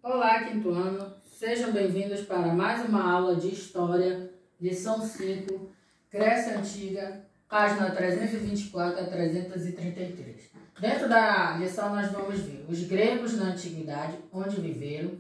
Olá, quinto ano, sejam bem-vindos para mais uma aula de História, lição 5, Grécia Antiga, página 324 a 333. Dentro da lição nós vamos ver os gregos na antiguidade, onde viveram,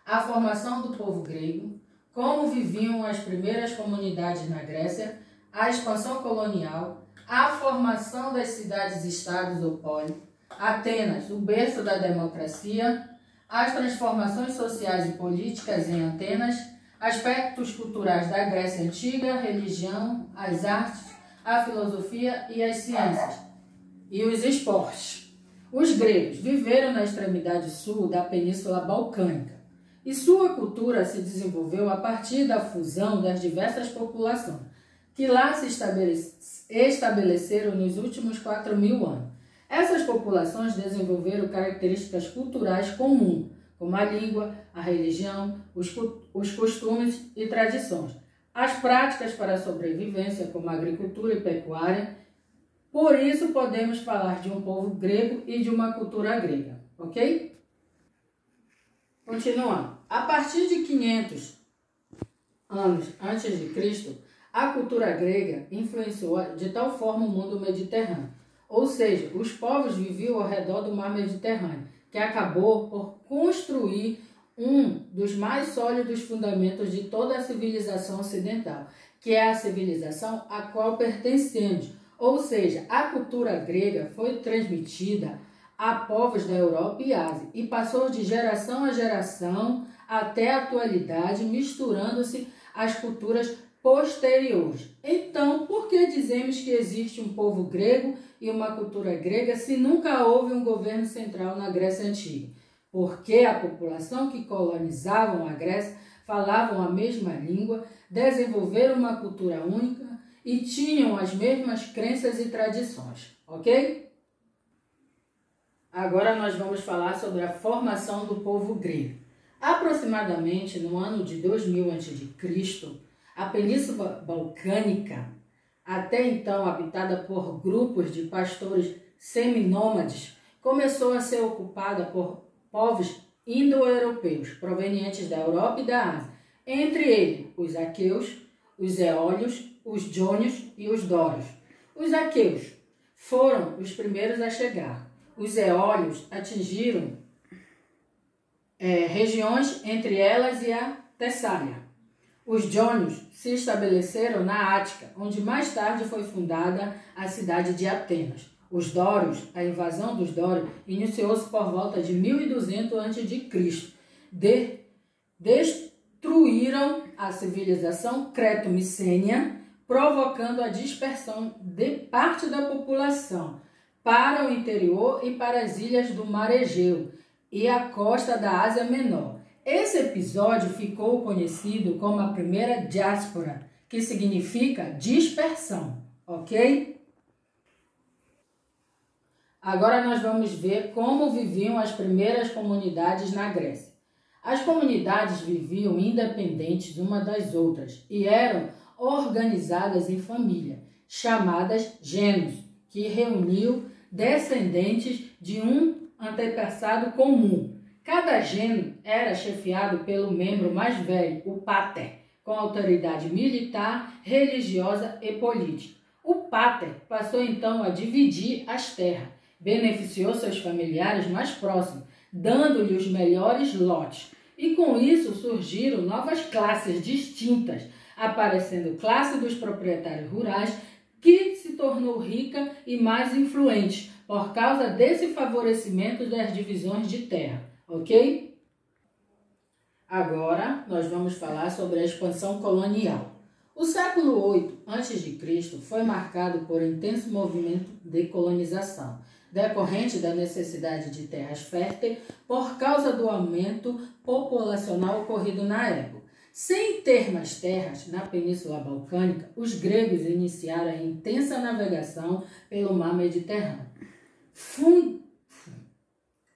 a formação do povo grego, como viviam as primeiras comunidades na Grécia, a expansão colonial, a formação das cidades-estados ou polis, Atenas, o berço da democracia, as transformações sociais e políticas em Atenas, aspectos culturais da Grécia Antiga, religião, as artes, a filosofia e as ciências, e os esportes. Os gregos viveram na extremidade sul da Península Balcânica, e sua cultura se desenvolveu a partir da fusão das diversas populações, que lá se estabeleceram nos últimos 4.000 anos. Essas populações desenvolveram características culturais comuns, como a língua, a religião, os costumes e tradições, as práticas para a sobrevivência, como a agricultura e pecuária. Por isso, podemos falar de um povo grego e de uma cultura grega, ok? Continuando. A partir de 500 anos antes de Cristo, a cultura grega influenciou de tal forma o mundo mediterrâneo. Ou seja, os povos viviam ao redor do mar Mediterrâneo, que acabou por construir um dos mais sólidos fundamentos de toda a civilização ocidental, que é a civilização a qual pertencemos. Ou seja, a cultura grega foi transmitida a povos da Europa e Ásia e passou de geração a geração até a atualidade, misturando-se às culturas posteriores. Então, por que dizemos que existe um povo grego e uma cultura grega se nunca houve um governo central na Grécia Antiga? Porque a população que colonizavam a Grécia falavam a mesma língua, desenvolveram uma cultura única e tinham as mesmas crenças e tradições, ok? Agora nós vamos falar sobre a formação do povo grego. Aproximadamente no ano de 2000 a.C., a Península Balcânica, até então habitada por grupos de pastores seminômades, começou a ser ocupada por povos indo-europeus, provenientes da Europa e da Ásia, entre eles os aqueus, os eólios, os jônios e os dórios. Os aqueus foram os primeiros a chegar. Os eólios atingiram regiões entre elas e a Tessália. Os jônios se estabeleceram na Ática, onde mais tarde foi fundada a cidade de Atenas. Os dórios, a invasão dos dórios, iniciou-se por volta de 1200 a.C. Destruíram a civilização creto-micênia, provocando a dispersão de parte da população para o interior e para as ilhas do Mar Egeu e a costa da Ásia Menor. Esse episódio ficou conhecido como a primeira diáspora, que significa dispersão, ok? Agora nós vamos ver como viviam as primeiras comunidades na Grécia. As comunidades viviam independentes uma das outras e eram organizadas em família, chamadas gênos, que reuniam descendentes de um antepassado comum. Cada gênero era chefiado pelo membro mais velho, o pater, com autoridade militar, religiosa e política. O pater passou então a dividir as terras, beneficiou seus familiares mais próximos, dando-lhe os melhores lotes. E com isso surgiram novas classes distintas, aparecendo classe dos proprietários rurais, que se tornou rica e mais influente por causa desse favorecimento das divisões de terra. Ok? Agora nós vamos falar sobre a expansão colonial. O século VIII a.C. foi marcado por intenso movimento de colonização, decorrente da necessidade de terras férteis por causa do aumento populacional ocorrido na época. Sem ter mais terras na Península Balcânica, os gregos iniciaram a intensa navegação pelo mar Mediterrâneo,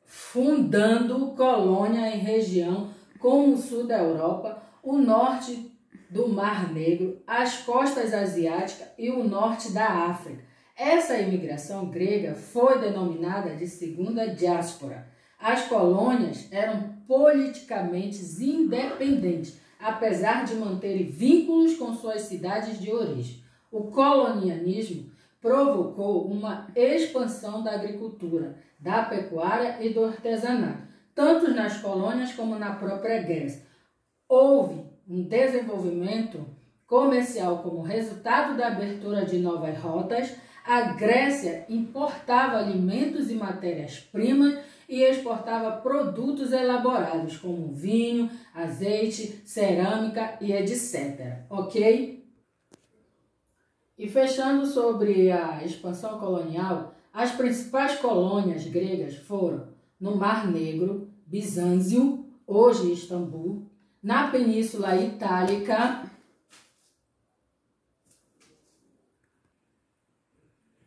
fundando colônia em região como o sul da Europa, o norte do Mar Negro, as costas asiáticas e o norte da África. Essa imigração grega foi denominada de segunda diáspora. As colônias eram politicamente independentes, apesar de manterem vínculos com suas cidades de origem. O colonialismo provocou uma expansão da agricultura, da pecuária e do artesanato, tanto nas colônias como na própria Grécia. Houve um desenvolvimento comercial como resultado da abertura de novas rotas. A Grécia importava alimentos e matérias-primas e exportava produtos elaborados como vinho, azeite, cerâmica e etc. Ok? E fechando sobre a expansão colonial, as principais colônias gregas foram no Mar Negro, Bizâncio, hoje Istambul, na Península Itálica,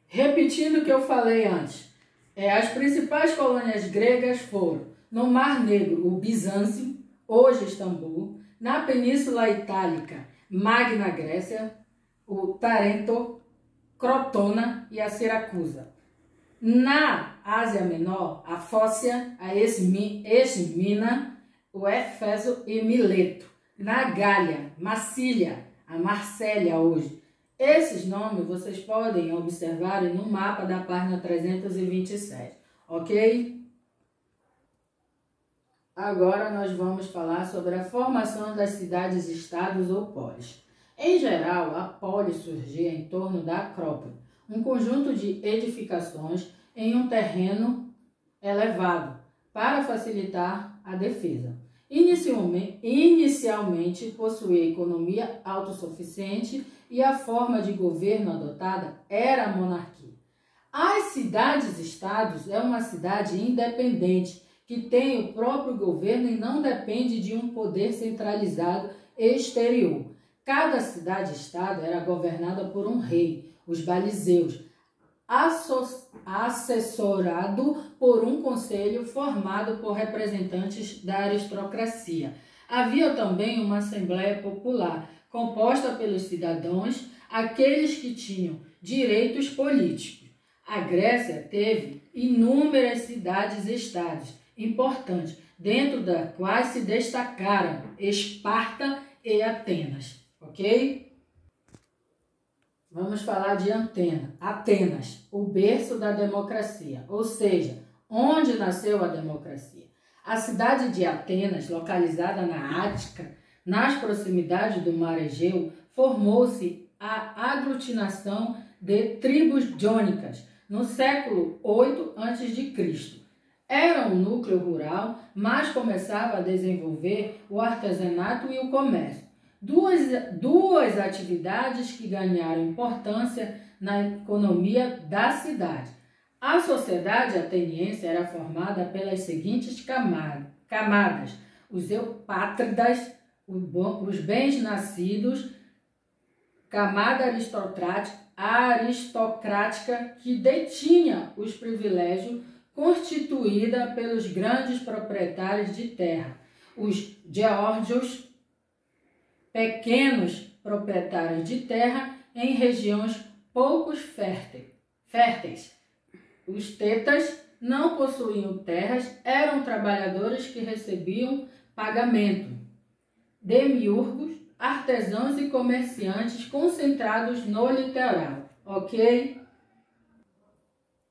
repetindo o que eu falei antes, as principais colônias gregas foram no Mar Negro, o Bizâncio, hoje Istambul, na Península Itálica, Magna Grécia, o Tarento, Crotona e a Siracusa. Na Ásia Menor, a Fócia, a Esmina, o Éfeso e Mileto. Na Gália, Massília, a Marsella hoje. Esses nomes vocês podem observar no mapa da página 327, ok? Agora nós vamos falar sobre a formação das cidades-estados ou polis. Em geral, a polis surgia em torno da Acrópole, um conjunto de edificações em um terreno elevado, para facilitar a defesa. Inicialmente possuía economia autossuficiente e a forma de governo adotada era a monarquia. As cidades-estados é uma cidade independente, que tem o próprio governo e não depende de um poder centralizado exterior. Cada cidade-estado era governada por um rei, os balizeus, assessorado por um conselho formado por representantes da aristocracia. Havia também uma assembleia popular, composta pelos cidadãos, aqueles que tinham direitos políticos. A Grécia teve inúmeras cidades-estados importantes, dentro das quais se destacaram Esparta e Atenas. Ok? Vamos falar de Atenas, o berço da democracia, ou seja, onde nasceu a democracia. A cidade de Atenas, localizada na Ática, nas proximidades do Mar Egeu, formou-se a aglutinação de tribos jônicas no século 8 a.C. Era um núcleo rural, mas começava a desenvolver o artesanato e o comércio. Duas atividades que ganharam importância na economia da cidade. A sociedade ateniense era formada pelas seguintes camadas: os eupátridas, os bens-nascidos, camada aristocrática que detinha os privilégios, constituída pelos grandes proprietários de terra, os geórgios, pequenos proprietários de terra em regiões poucos férteis. Os tetas não possuíam terras, eram trabalhadores que recebiam pagamento. Demiurgos, artesãos e comerciantes concentrados no litoral, ok?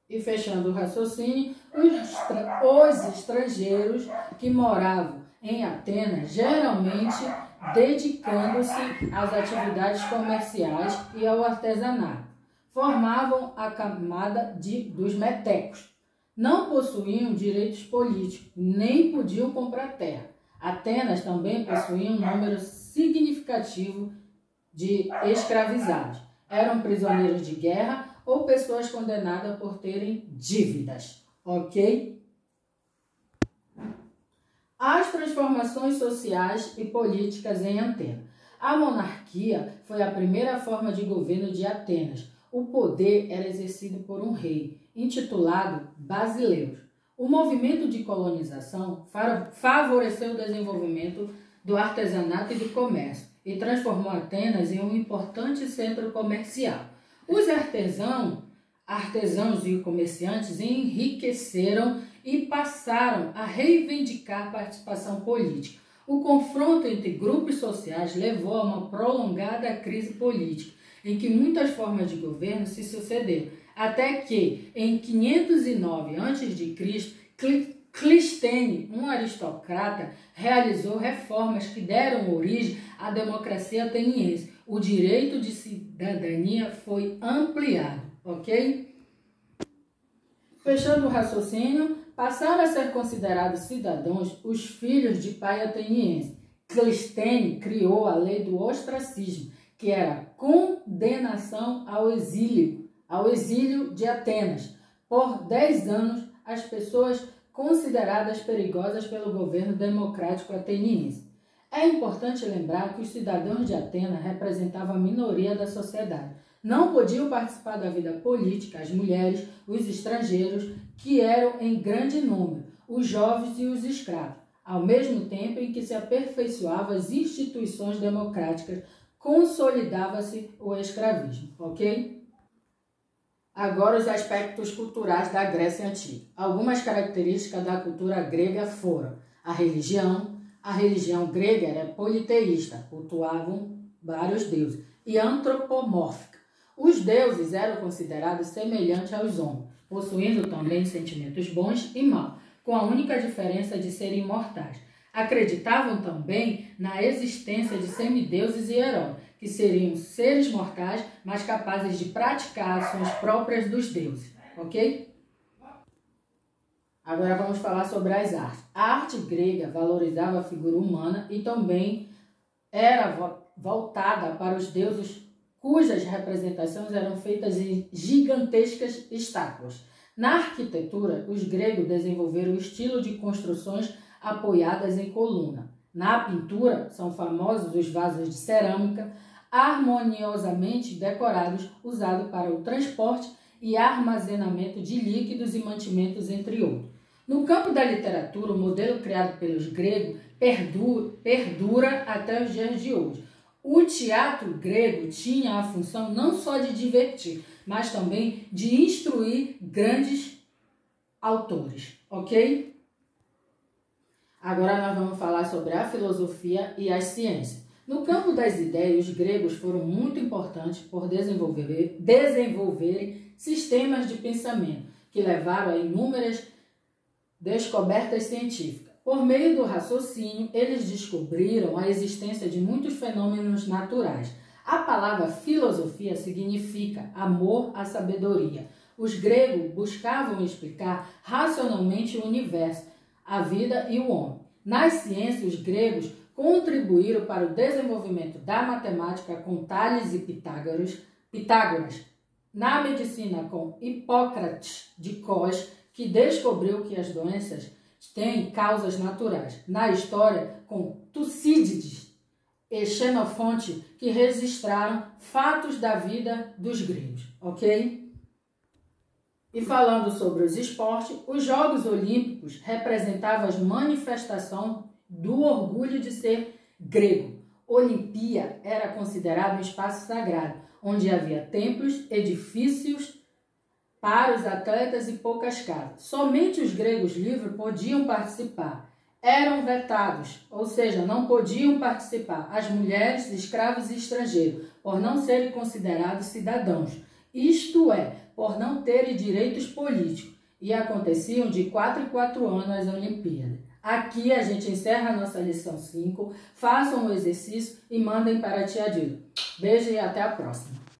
E fechando o raciocínio, os estrangeiros que moravam em Atenas, geralmente dedicando-se às atividades comerciais e ao artesanato, formavam a camada dos metecos. Não possuíam direitos políticos, nem podiam comprar terra. Atenas também possuía um número significativo de escravizados. Eram prisioneiros de guerra ou pessoas condenadas por terem dívidas, ok? As transformações sociais e políticas em Atenas. A monarquia foi a primeira forma de governo de Atenas. O poder era exercido por um rei, intitulado Basileus. O movimento de colonização favoreceu o desenvolvimento do artesanato e do comércio e transformou Atenas em um importante centro comercial. Os artesãos e comerciantes enriqueceram e passaram a reivindicar participação política. O confronto entre grupos sociais levou a uma prolongada crise política, em que muitas formas de governo se sucederam, até que, em 509 a.C., Clístenes, um aristocrata, realizou reformas que deram origem à democracia ateniense. O direito de cidadania foi ampliado, ok? Fechando o raciocínio, passaram a ser considerados cidadãos os filhos de pai ateniense. Clístenes criou a lei do ostracismo, que era a condenação ao exílio de Atenas. Por 10 anos, as pessoas consideradas perigosas pelo governo democrático ateniense. É importante lembrar que os cidadãos de Atenas representavam a minoria da sociedade. Não podiam participar da vida política as mulheres, os estrangeiros, que eram em grande número, os jovens e os escravos, ao mesmo tempo em que se aperfeiçoavam as instituições democráticas, consolidava-se o escravismo, ok? Agora os aspectos culturais da Grécia Antiga. Algumas características da cultura grega foram a religião. A religião grega era politeísta, cultuavam vários deuses, e antropomórfica. Os deuses eram considerados semelhantes aos homens, possuindo também sentimentos bons e maus, com a única diferença de serem imortais. Acreditavam também na existência de semideuses e heróis, que seriam seres mortais, mas capazes de praticar ações próprias dos deuses, ok? Agora vamos falar sobre as artes. A arte grega valorizava a figura humana e também era voltada para os deuses, cujas representações eram feitas em gigantescas estátuas. Na arquitetura, os gregos desenvolveram o estilo de construções apoiadas em coluna. Na pintura, são famosos os vasos de cerâmica, harmoniosamente decorados, usados para o transporte e armazenamento de líquidos e mantimentos, entre outros. No campo da literatura, o modelo criado pelos gregos perdura até os dias de hoje. O teatro grego tinha a função não só de divertir, mas também de instruir grandes autores, ok? Agora nós vamos falar sobre a filosofia e as ciências. No campo das ideias, os gregos foram muito importantes por desenvolverem sistemas de pensamento que levaram a inúmeras descobertas científicas. Por meio do raciocínio, eles descobriram a existência de muitos fenômenos naturais. A palavra filosofia significa amor à sabedoria. Os gregos buscavam explicar racionalmente o universo, a vida e o homem. Nas ciências, os gregos contribuíram para o desenvolvimento da matemática com Tales e Pitágoras. Na medicina, com Hipócrates de Cos, que descobriu que as doenças têm causas naturais. Na história, com Tucídides e Xenofonte, que registraram fatos da vida dos gregos, ok? E falando sobre os esportes, os Jogos Olímpicos representavam as manifestações do orgulho de ser grego. Olimpíada era considerado um espaço sagrado, onde havia templos, edifícios para os atletas e poucas casas. Somente os gregos livres podiam participar. Eram vetados, ou seja, não podiam participar as mulheres, escravos e estrangeiros, por não serem considerados cidadãos, isto é, por não terem direitos políticos, e aconteciam de 4 em 4 anos as Olimpíadas. Aqui a gente encerra a nossa lição 5, façam o exercício e mandem para a tia Dila. Beijo e até a próxima!